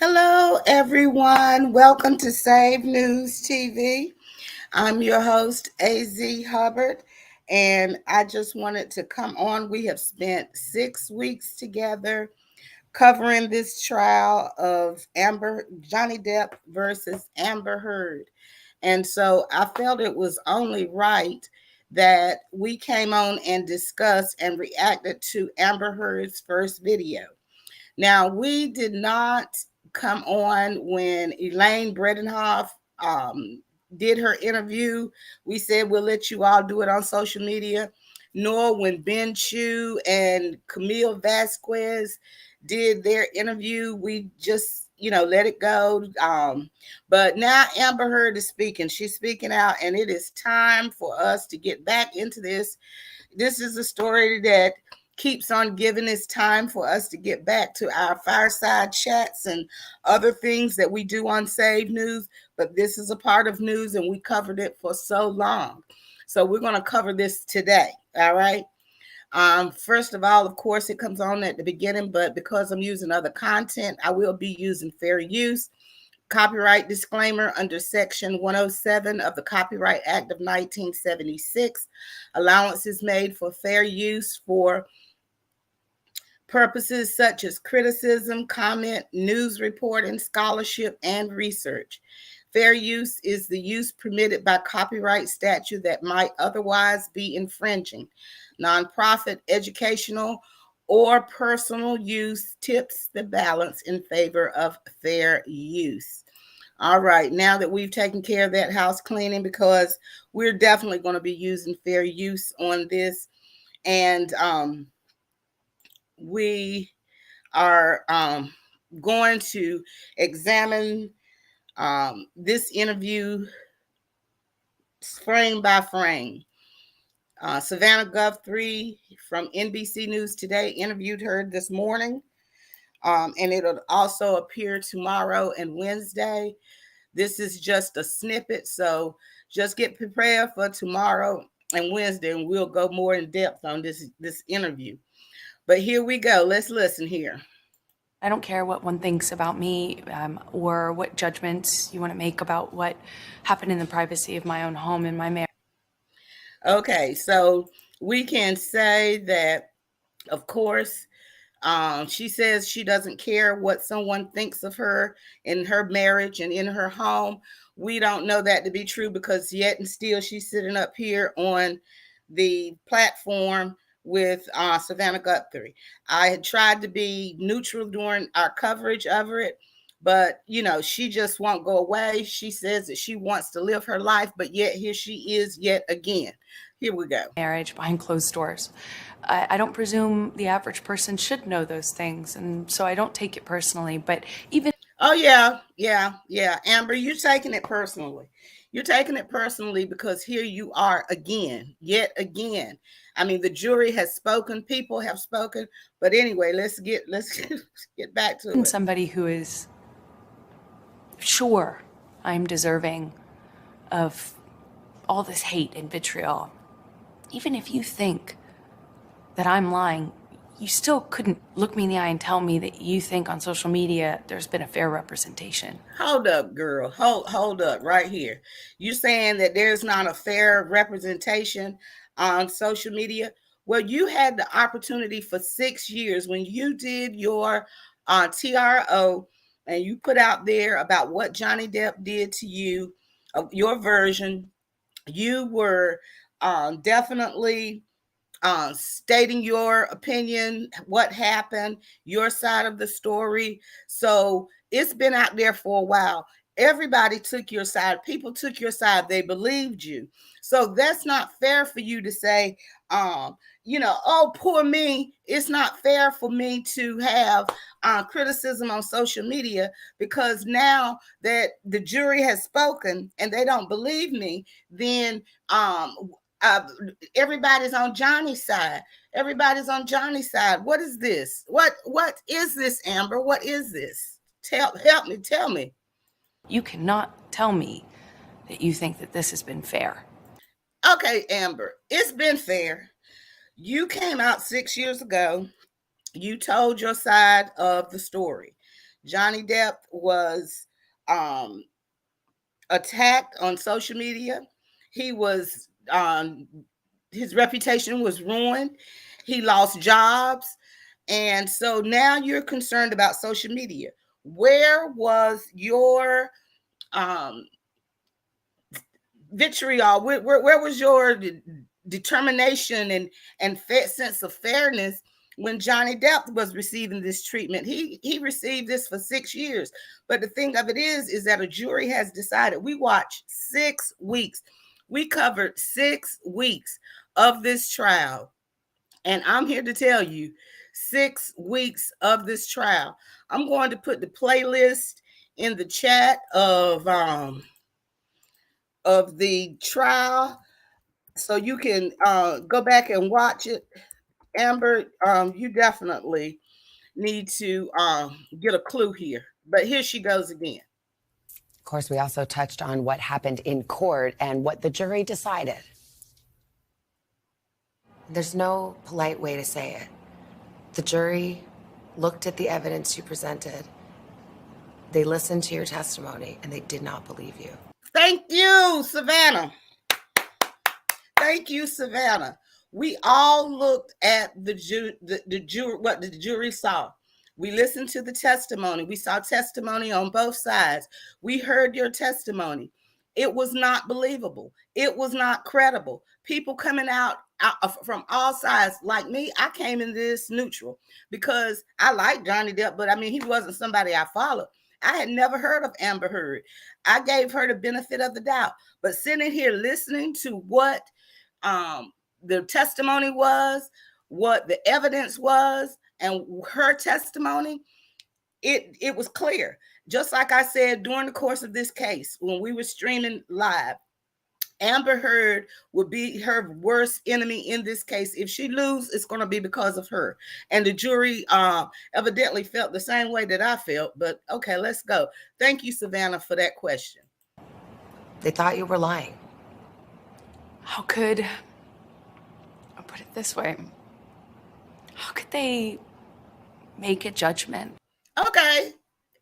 Hello, everyone. Welcome to Save News TV. I'm your host, AZ Hubbard, and I just wanted to come on. We have spent 6 weeks together covering this trial of Johnny Depp versus Amber Heard. And so I felt it was only right that we came on and discussed and reacted to Amber Heard's first video. Now, we did not come on when Elaine Bredenhoff did her interview. We said we'll let you all do it on social media. Nor when Ben Chu and Camille Vasquez did their interview, we just let it go. But now Amber Heard is speaking. She's speaking out, and it is time for us to get back into this. This is a story that keeps on giving us time for us to get back to our fireside chats and other things that we do on Save News. But this is a part of news, and we covered it for so long. So we're going to cover this today. All right. First of all, of course, it comes on at the beginning, but because I'm using other content, I will be using fair use. Copyright disclaimer under Section 107 of the Copyright Act of 1976. Allowance is made for fair use for purposes such as criticism, comment, news reporting, scholarship, and research. Fair use is the use permitted by copyright statute that might otherwise be infringing. Nonprofit, educational, or personal use tips the balance in favor of fair use. All right, now that we've taken care of that house cleaning, because we're definitely going to be using fair use on this, and we are going to examine this interview frame by frame. Savannah Guthrie from NBC News Today interviewed her this morning, and it'll also appear tomorrow and Wednesday. This is just a snippet, so just get prepared for tomorrow and Wednesday, and we'll go more in depth on this interview. But here we go. Let's listen here. I don't care what one thinks about me or what judgments you want to make about what happened in the privacy of my own home and my marriage. Okay, so we can say that, of course, she says she doesn't care what someone thinks of her in her marriage and in her home. We don't know that to be true, because yet and still she's sitting up here on the platform with Savannah Guthrie. I had tried to be neutral during our coverage of it, but she just won't go away. She says that she wants to live her life, but yet here she is yet again. Here we go. Marriage behind closed doors. I don't presume the average person should know those things, and so I don't take it personally. But even oh yeah, Amber, you're taking it personally. You're taking it personally because here you are again, yet again. I mean, the jury has spoken, people have spoken, but anyway, let's get back to it. Somebody who is sure I'm deserving of all this hate and vitriol, even if you think that I'm lying, you still couldn't look me in the eye and tell me that you think on social media there's been a fair representation. Hold up, girl. Hold up right here. You're saying that there's not a fair representation on social media? Well, you had the opportunity for 6 years when you did your TRO, and you put out there about what Johnny Depp did to you, your version. You were definitely stating your opinion, what happened, your side of the story. So it's been out there for a while. Everybody took your side. People took your side. They believed you. So that's not fair for you to say, oh, poor me. It's not fair for me to have criticism on social media, because now that the jury has spoken and they don't believe me, then everybody's on Johnny's side. Everybody's on Johnny's side. What is this? What is this, Amber? What is this? Help me. Tell me. You cannot tell me that you think that this has been fair. Okay, Amber, it's been fair. You came out 6 years ago. You told your side of the story. Johnny Depp was um, attacked on social media. He was his reputation was ruined. He lost jobs. And so now you're concerned about social media. Where was your um, vitriol? Where was your determination and sense of fairness when Johnny Depp was receiving this treatment? He received this for 6 years. But the thing of it is that a jury has decided. We watched 6 weeks. We covered 6 weeks of this trial. And I'm here to tell you, 6 weeks of this trial. I'm going to put the playlist in the chat of the trial so you can go back and watch it. Amber, you definitely need to get a clue here. But here she goes again. Of course, we also touched on what happened in court and what the jury decided. There's no polite way to say it. The jury looked at the evidence you presented. They listened to your testimony, and they did not believe you. Thank you, Savannah. Thank you, Savannah. We all looked at the jury, what the jury saw. We listened to the testimony. We saw testimony on both sides. We heard your testimony. It was not believable. It was not credible. People coming out from all sides. Like me, I came in this neutral because I like Johnny Depp, but I mean, he wasn't somebody I followed. I had never heard of Amber Heard. I gave her the benefit of the doubt. But sitting here listening to what the testimony was, what the evidence was, and her testimony, it was clear. Just like I said during the course of this case, when we were streaming live, Amber Heard would be her worst enemy in this case. If she loses, it's going to be because of her. And the jury evidently felt the same way that I felt. But okay, let's go. Thank you, Savannah, for that question. They thought you were lying. How could, I'll put it this way, how could they make a judgment? Okay,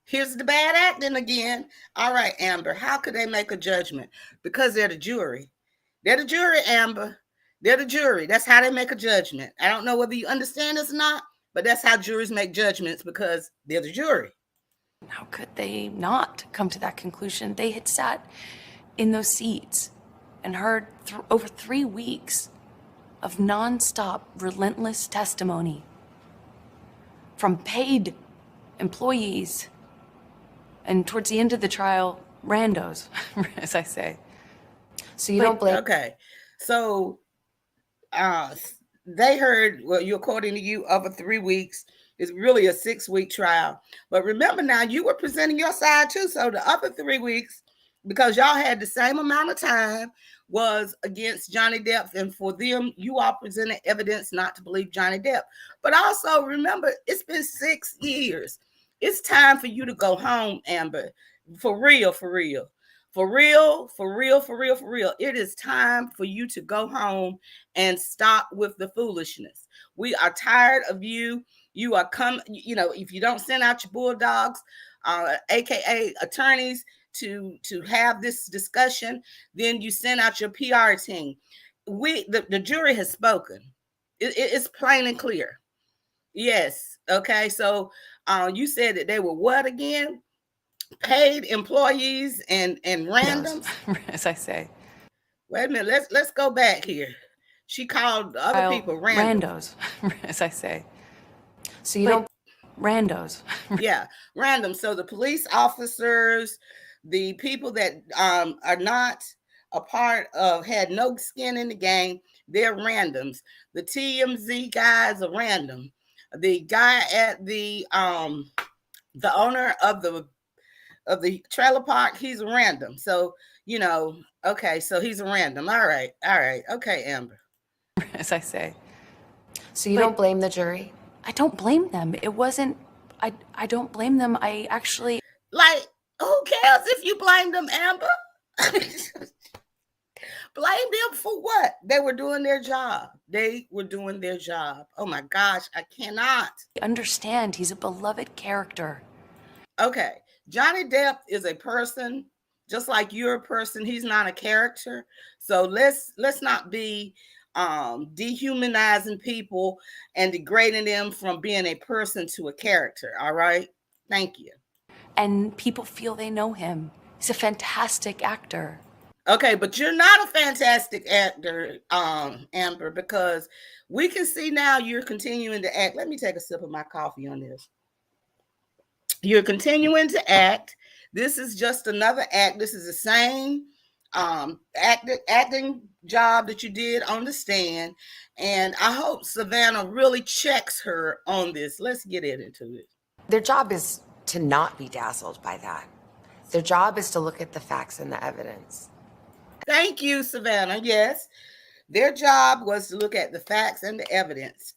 here's the bad acting again. All right, Amber, how could they make a judgment? Because they're the jury. They're the jury, Amber. They're the jury. That's how they make a judgment. I don't know whether you understand this or not, but that's how juries make judgments, because they're the jury. How could they not come to that conclusion? They had sat in those seats and heard over 3 weeks of nonstop, relentless testimony from paid employees, and towards the end of the trial, randos, as I say. So you don't blame. Okay, so they heard, well, according to you, over 3 weeks. It's really a 6-week trial. But remember now, you were presenting your side too. So the other 3 weeks, because y'all had the same amount of time, was against Johnny Depp. And for them, you all presented evidence not to believe Johnny Depp. But also remember, it's been 6 years. It's time for you to go home, Amber. For real, for real. For real, for real, for real, for real. It is time for you to go home and stop with the foolishness. We are tired of you. You are if you don't send out your bulldogs, aka attorneys, to have this discussion, then you send out your PR team. The jury has spoken. It's plain and clear. Yes. Okay. So you said that they were what again? Paid employees and randoms. As I say. Wait a minute. Let's go back here. She called other people randos. As I say. So you don't. Randos. Yeah, random. So the police officers, the people that are not a part of, had no skin in the game, they're randoms. The TMZ guys are random. The guy at the owner of the trailer park, he's random. So okay, so he's a random. All right, okay, Amber. As I say. So you don't blame the jury? I don't blame them. It wasn't, I don't blame them. I actually. Like, who cares if you blame them, Amber? Blame them for what? They were doing their job. They were doing their job. Oh my gosh, I cannot. Understand, he's a beloved character. Okay, Johnny Depp is a person, just like you're a person. He's not a character. So let's not be dehumanizing people and degrading them from being a person to a character. All right, thank you. And people feel they know him. He's a fantastic actor. Okay, but you're not a fantastic actor, Amber, because we can see now you're continuing to act. Let me take a sip of my coffee on this. You're continuing to act. This is just another act. This is the same acting job that you did on the stand. And I hope Savannah really checks her on this. Let's get into it. Their job is to not be dazzled by that. Their job is to look at the facts and the evidence. Thank you, Savannah. Yes, their job was to look at the facts and the evidence.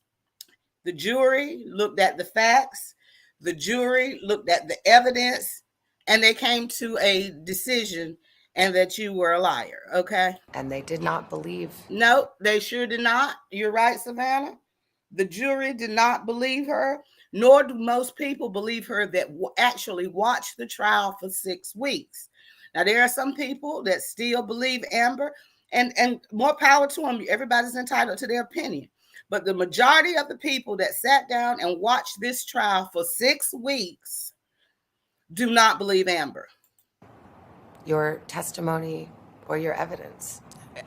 The jury looked at the facts. The jury looked at the evidence, and they came to a decision, and that you were a liar. Okay. And they did not believe. No, they sure did not. You're right, Savannah. The jury did not believe her, nor do most people believe her that actually watched the trial for 6 weeks. Now, there are some people that still believe Amber, and more power to them. Everybody's entitled to their opinion. But the majority of the people that sat down and watched this trial for 6 weeks do not believe Amber. Your testimony or your evidence.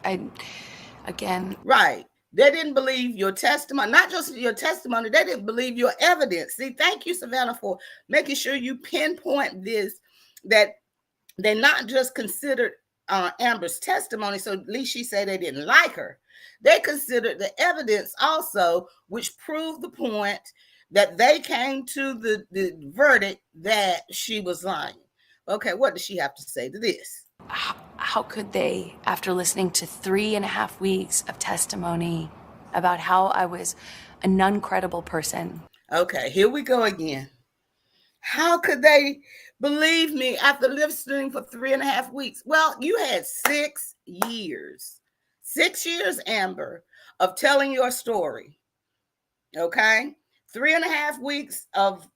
Right. They didn't believe your testimony, not just your testimony, they didn't believe your evidence. See, thank you, Savannah, for making sure you pinpoint this, that they not just considered Amber's testimony, so at least she said they didn't like her. They considered the evidence also, which proved the point that they came to the verdict that she was lying. Okay, what does she have to say to this? How could they, after listening to 3.5 weeks of testimony about how I was a non-credible person? Okay, here we go again. How could they believe me after listening for 3.5 weeks? Well, you had 6 years. 6 years, Amber, of telling your story. Okay? 3.5 weeks of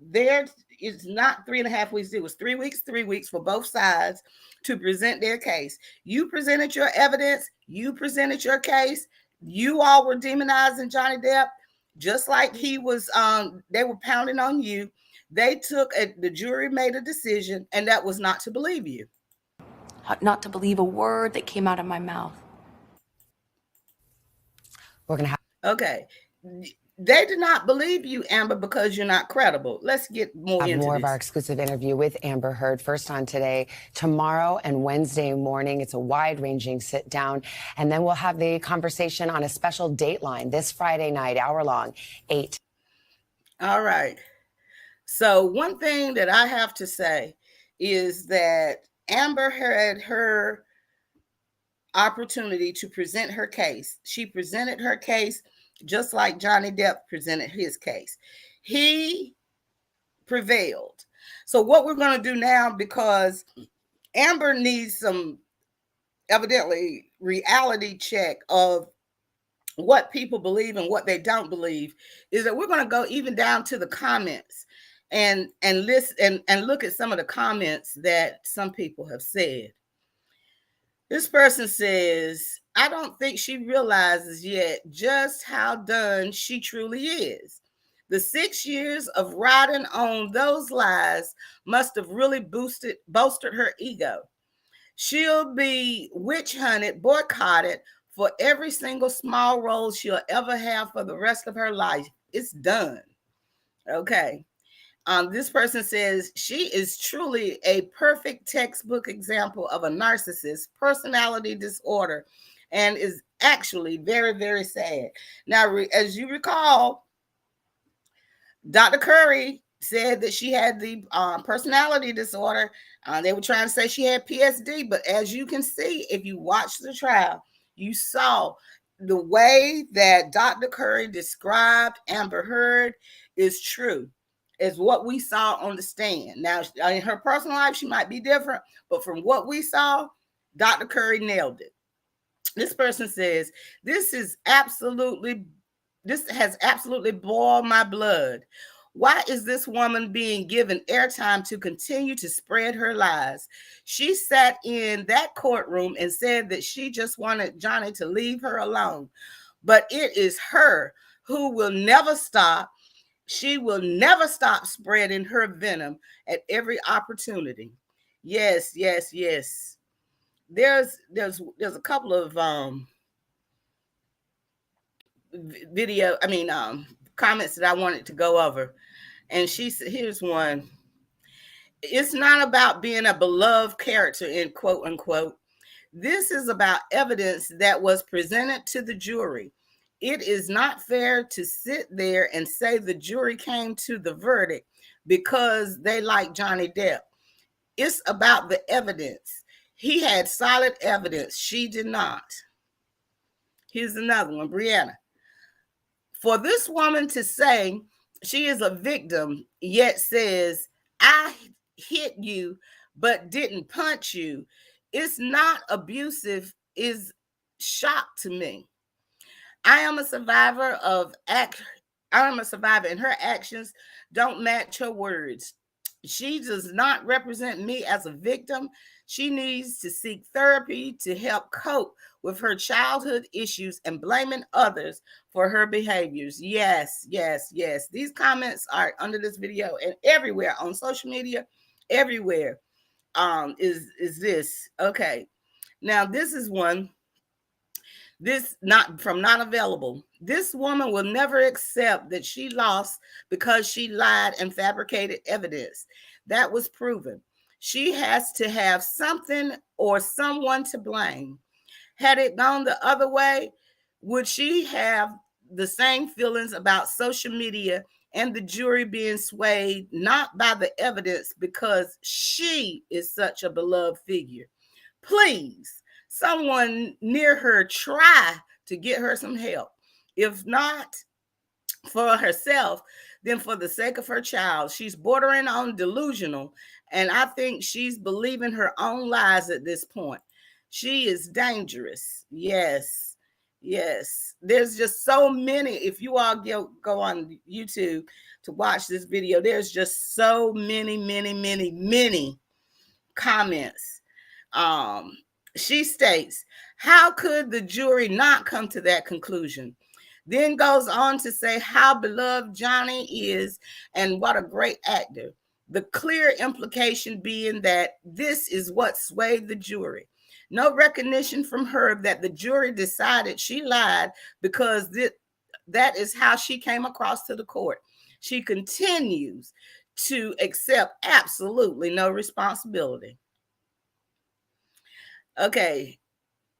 their, it's not 3.5 weeks, it was 3 weeks, 3 weeks for both sides to present their case. You presented your evidence, you presented your case, you all were demonizing Johnny Depp, just like he was, they were pounding on you. They the jury made a decision, and that was not to believe you. Not to believe a word that came out of my mouth. We're going to have. Okay. They did not believe you, Amber, because you're not credible. Let's get more into More this. of our exclusive interview with Amber Heard, first on Today, tomorrow and Wednesday morning. It's a wide-ranging sit-down. And then we'll have the conversation on a special Dateline this Friday night, hour-long, 8. All right. So one thing that I have to say is that Amber had her opportunity to present her case. She presented her case just like Johnny Depp presented his case. He prevailed. So what we're going to do now, because Amber needs some evidently reality check of what people believe and what they don't believe, is that we're going to go even down to the comments and listen and look at some of the comments that some people have said. This person says, I don't think she realizes yet just how done she truly is. The 6 years of riding on those lies must have really bolstered her ego. She'll be witch hunted, boycotted for every single small role she'll ever have for the rest of her life. It's done. Okay. This person says she is truly a perfect textbook example of a narcissist personality disorder and is actually very, very sad. Now, as you recall, Dr. Curry said that she had the personality disorder. They were trying to say she had PSD, but as you can see, if you watch the trial, you saw the way that Dr. Curry described Amber Heard is true. Is what we saw on the stand. Now, in her personal life, she might be different, but from what we saw, Dr. Curry nailed it. This person says, this has absolutely boiled my blood. Why is this woman being given airtime to continue to spread her lies? She sat in that courtroom and said that she just wanted Johnny to leave her alone. But it is her who will never stop. She will never stop spreading her venom at every opportunity. Yes, yes, yes. There's a couple of comments that I wanted to go over. And she said, here's one. It's not about being a beloved character, in quote unquote. This is about evidence that was presented to the jury. It is not fair to sit there and say the jury came to the verdict because they like Johnny Depp. It's about the evidence. He had solid evidence. She did not. Here's another one, Brianna. For this woman to say she is a victim, yet says, I hit you, but didn't punch you, it's not abusive, is shock to me. I am a survivor, and her actions don't match her words. She does not represent me as a victim. She needs to seek therapy to help cope with her childhood issues and blaming others for her behaviors. Yes, yes, yes. These comments are under this video and everywhere on social media, everywhere. Is this okay? Now this is one. This not available. This woman will never accept that she lost because she lied and fabricated evidence. That was proven. She has to have something or someone to blame. Had it gone the other way, would she have the same feelings about social media and the jury being swayed not by the evidence because she is such a beloved figure? Please, someone near her try to get her some help. If not for herself, then for the sake of her child. She's bordering on delusional, and I think she's believing her own lies at this point. She is dangerous. Yes, yes. There's just so many. If you all go on YouTube to watch this video, there's just so many, many, many, many comments. She states, how could the jury not come to that conclusion? Then goes on to say how beloved Johnny is and what a great actor. The clear implication being that this is what swayed the jury. No recognition from her that the jury decided she lied because that is how she came across to the court. She continues to accept absolutely no responsibility. Okay.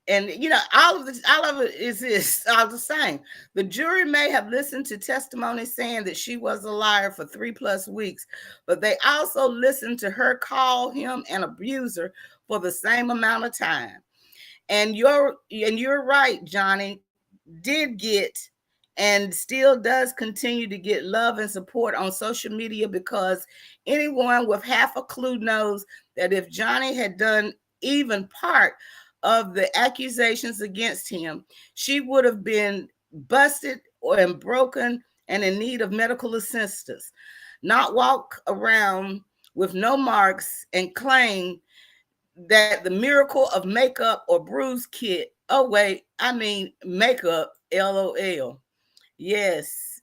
And, all of it is all the same. The jury may have listened to testimony saying that she was a liar for 3+ weeks, but they also listened to her call him an abuser for the same amount of time. And you're right, Johnny did get and still does continue to get love and support on social media because anyone with half a clue knows that if Johnny had done even part of the accusations against him, she would have been busted and broken and in need of medical assistance, not walk around with no marks and claim that the miracle of makeup or bruise kit. Oh, wait, I mean makeup, LOL. Yes.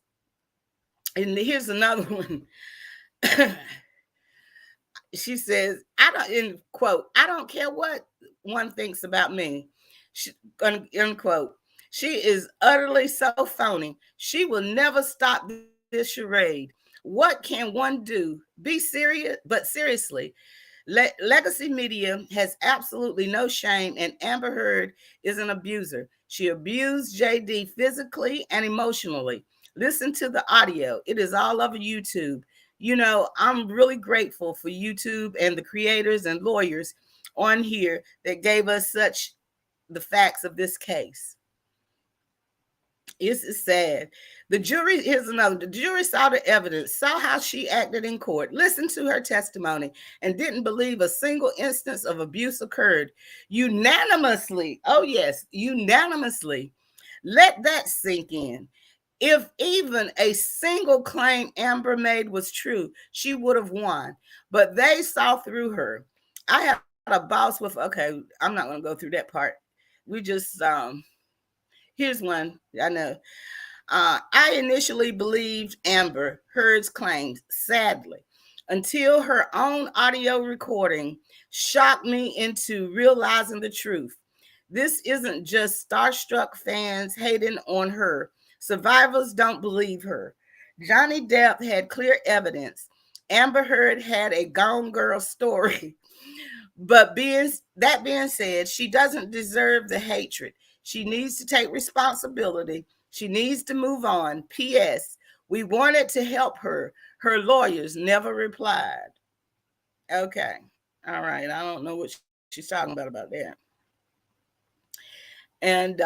And here's another one. She says, in quote, I don't care what one thinks about me. Unquote. She is utterly so phony. She will never stop this charade. What can one do? Be serious, but seriously. Legacy media has absolutely no shame, and Amber Heard is an abuser. She abused JD physically and emotionally. Listen to the audio. It is all over YouTube. I'm really grateful for YouTube and the creators and lawyers on here that gave us the facts of this case. It's sad. The jury saw the evidence, saw how she acted in court, listened to her testimony, and didn't believe a single instance of abuse occurred. Unanimously, oh yes, unanimously. Let that sink in. If even a single claim Amber made was true, she would have won. But they saw through her. I had a boss with, okay, I'm not going to go through that part. We just, here's one I know. I initially believed Amber Heard's claims, sadly, until her own audio recording shocked me into realizing the truth. This isn't just starstruck fans hating on her. Survivors don't believe her. Johnny Depp had clear evidence. Amber Heard had a gone girl story. But being said, she doesn't deserve the hatred. She needs to take responsibility. She needs to move on. P.S. We wanted to help her. Her lawyers never replied. Okay. All right. I don't know what she's talking about that. And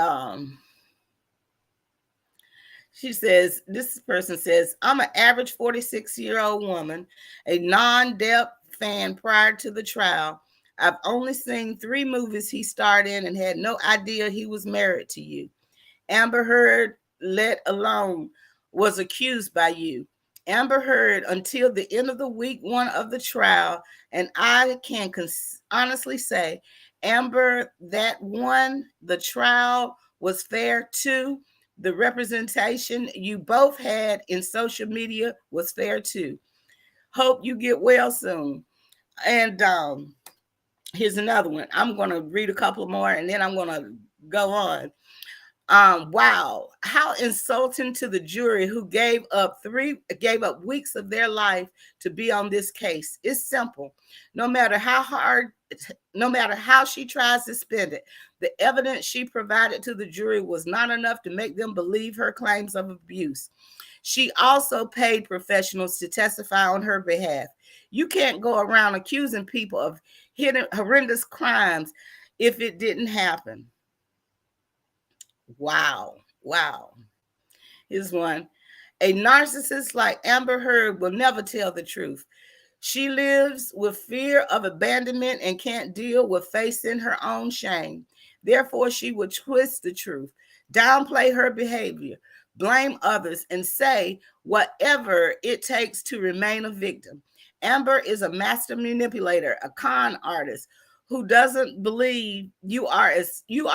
she says, this person says, I'm an average 46-year-old woman, a non-Depp fan prior to the trial. I've only seen 3 movies he starred in and had no idea he was married to you. Amber Heard, let alone, was accused by you. Amber Heard until the end of the week 1 of the trial, and I can honestly say, Amber, that won the trial was fair too. The representation you both had in social media was fair too. Hope you get well soon. And here's another one. I'm going to read a couple more and then I'm going to go on. Wow, how insulting to the jury who gave up weeks of their life to be on this case. It's simple. No matter how she tries to spin it, the evidence she provided to the jury was not enough to make them believe her claims of abuse. She also paid professionals to testify on her behalf. You can't go around accusing people of horrendous crimes if it didn't happen. Wow. Here's one. A narcissist like Amber Heard will never tell the truth. She lives with fear of abandonment and can't deal with facing her own shame. Therefore, she will twist the truth, downplay her behavior, blame others, and say whatever it takes to remain a victim. Amber is a master manipulator, a con artist who doesn't believe you are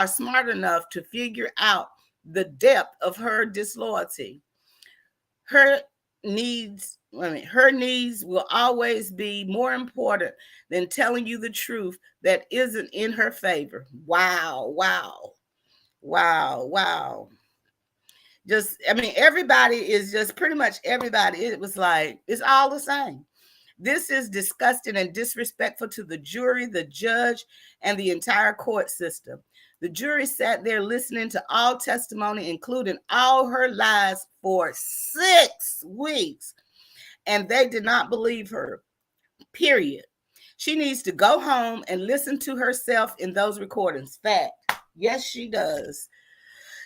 smart enough to figure out the depth of her disloyalty. Her needs will always be more important than telling you the truth that isn't in her favor. Wow. Everybody is just pretty much everybody. It was like, it's all the same. This is disgusting and disrespectful to the jury, the judge, and the entire court system. The jury sat there listening to all testimony, including all her lies, for 6 weeks, and they did not believe her, period. She needs to go home and listen to herself in those recordings. Fact. Yes, she does.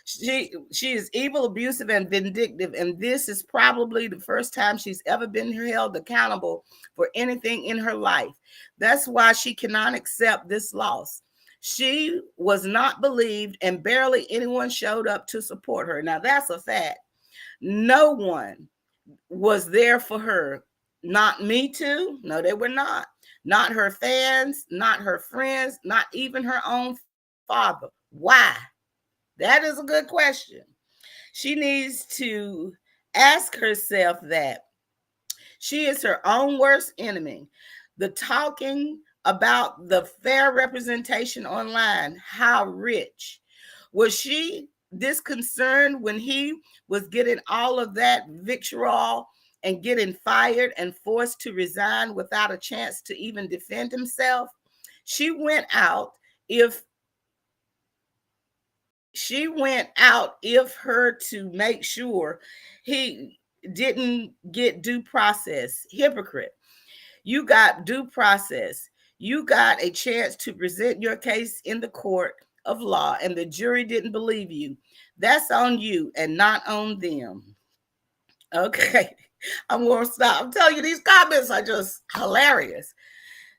She is evil, abusive, and vindictive, and this is probably the first time she's ever been held accountable for anything in her life. That's why she cannot accept this loss. She was not believed, and barely anyone showed up to support her. Now, that's a fact. No one was there for her. Not Me Too. No, they were not. Not her fans, not her friends, not even her own father. Why? That is a good question. She needs to ask herself that. She is her own worst enemy. The talking about the fair representation online, how rich. Was she this concerned when he was getting all of that vitriol and getting fired and forced to resign without a chance to even defend himself? She went out if her to make sure he didn't get due process. Hypocrite. You got due process. You got a chance to present your case in the court of law, and the jury didn't believe you. That's on you and not on them. Okay. I'm going to stop. I'm telling you, these comments are just hilarious.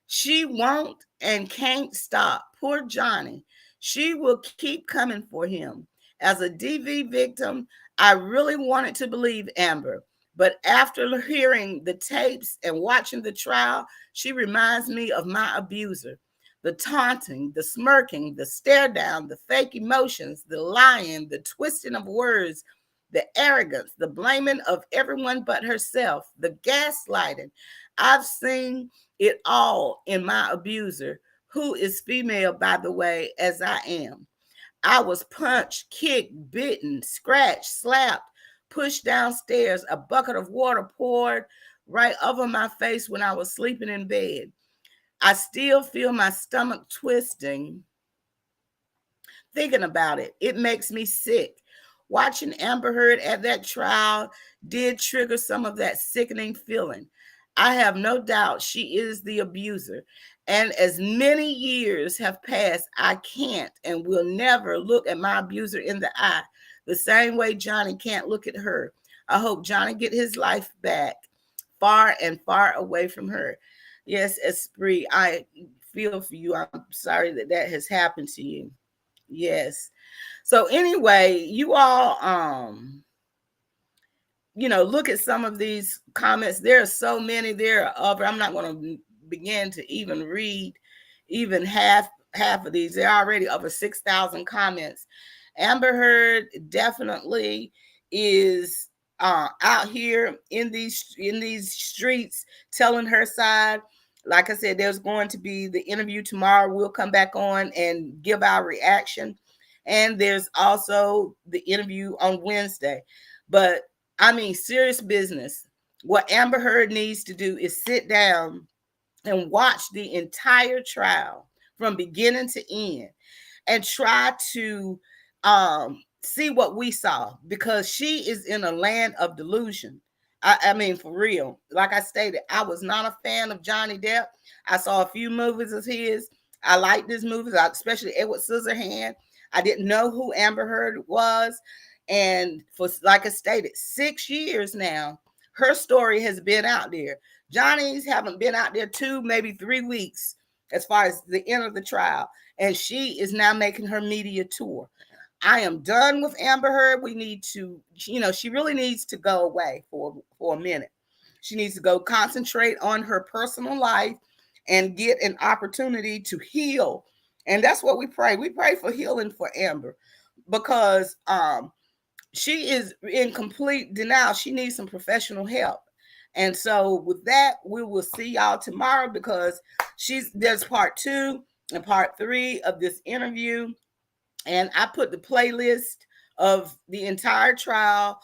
She won't and can't stop. Poor Johnny. She will keep coming for him. As a DV victim, I really wanted to believe Amber. But after hearing the tapes and watching the trial, she reminds me of my abuser. The taunting, the smirking, the stare down, the fake emotions, the lying, the twisting of words, the arrogance, the blaming of everyone but herself, the gaslighting. I've seen it all in my abuser, who is female, by the way, as I am. I was punched, kicked, bitten, scratched, slapped, pushed downstairs, a bucket of water poured right over my face when I was sleeping in bed. I still feel my stomach twisting thinking about it. It makes me sick. Watching Amber Heard at that trial did trigger some of that sickening feeling. I have no doubt she is the abuser. And as many years have passed, I can't and will never look at my abuser in the eye the same way Johnny can't look at her. I hope Johnny get his life back, far and far away from her. Yes, Esprit, I feel for you. I'm sorry that that has happened to you. Yes. So anyway, you all look at some of these comments. There are so many. There are other. I'm not going to begin to even read even half of these. There are already over 6,000 comments. Amber Heard definitely is out here in these streets telling her side. Like I said, there's going to be the interview tomorrow. We'll come back on and give our reaction. And there's also the interview on Wednesday. But I mean, serious business. What Amber Heard needs to do is sit down and watch the entire trial from beginning to end and try to see what we saw, because she is in a land of delusion. I mean, for real. Like I stated, I was not a fan of Johnny Depp. I saw a few movies of his. I liked his movies, especially Edward Scissorhands. I didn't know who Amber Heard was. And for, like I stated, 6 years now, her story has been out there. Johnny's haven't been out there 2, maybe 3 weeks as far as the end of the trial. And she is now making her media tour. I am done with Amber Heard. We need to, she really needs to go away for a minute. She needs to go concentrate on her personal life and get an opportunity to heal. And that's what we pray. We pray for healing for Amber, because she is in complete denial. She needs some professional help. And so with that, we will see y'all tomorrow, because there's part 2 and part 3 of this interview. And I put the playlist of the entire trial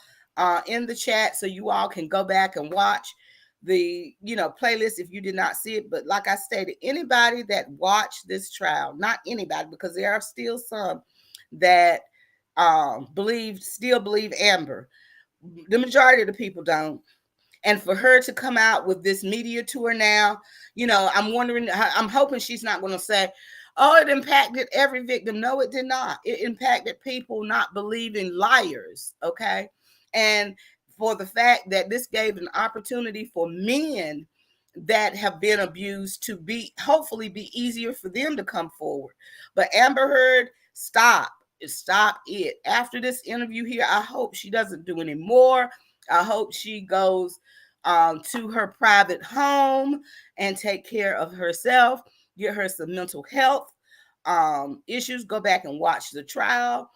in the chat, so you all can go back and watch the playlist if you did not see it. But like I stated, anybody that watched this trial, not anybody, because there are still some that still believe Amber. The majority of the people don't. And for her to come out with this media tour now, I'm wondering, I'm hoping she's not going to say, oh, it impacted every victim. No, it did not. It impacted people not believing liars, okay? And for the fact that this gave an opportunity for men that have been abused to hopefully be easier for them to come forward. But Amber Heard, stop it. After this interview here, I hope she doesn't do any more. I hope she goes to her private home and take care of herself, get her some mental health issues, go back and watch the trial.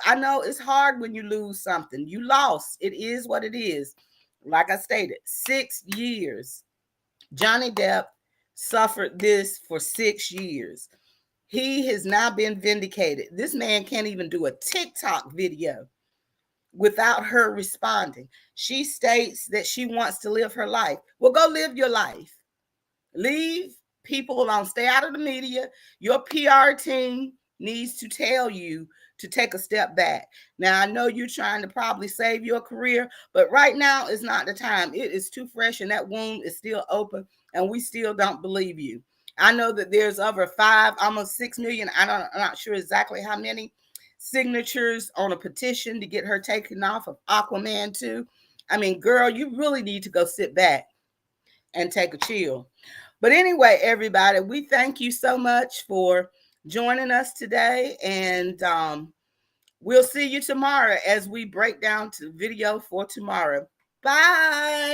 I know it's hard when you lose something. You lost. It is what it is. Like I stated, 6 years. Johnny Depp suffered this for 6 years. He has now been vindicated. This man can't even do a TikTok video without her responding. She states that she wants to live her life. Well, go live your life. Leave people alone. Stay out of the media. Your PR team needs to tell you to take a step back. Now, I know you're trying to probably save your career, but right now is not the time. It is too fresh, and that wound is still open, and we still don't believe you. I know that there's over 5, almost 6 million. I'm not sure exactly how many signatures on a petition to get her taken off of Aquaman 2. I mean, girl, you really need to go sit back and take a chill. But anyway, everybody, we thank you so much for joining us today. And We'll see you tomorrow as we break down the video for tomorrow. Bye.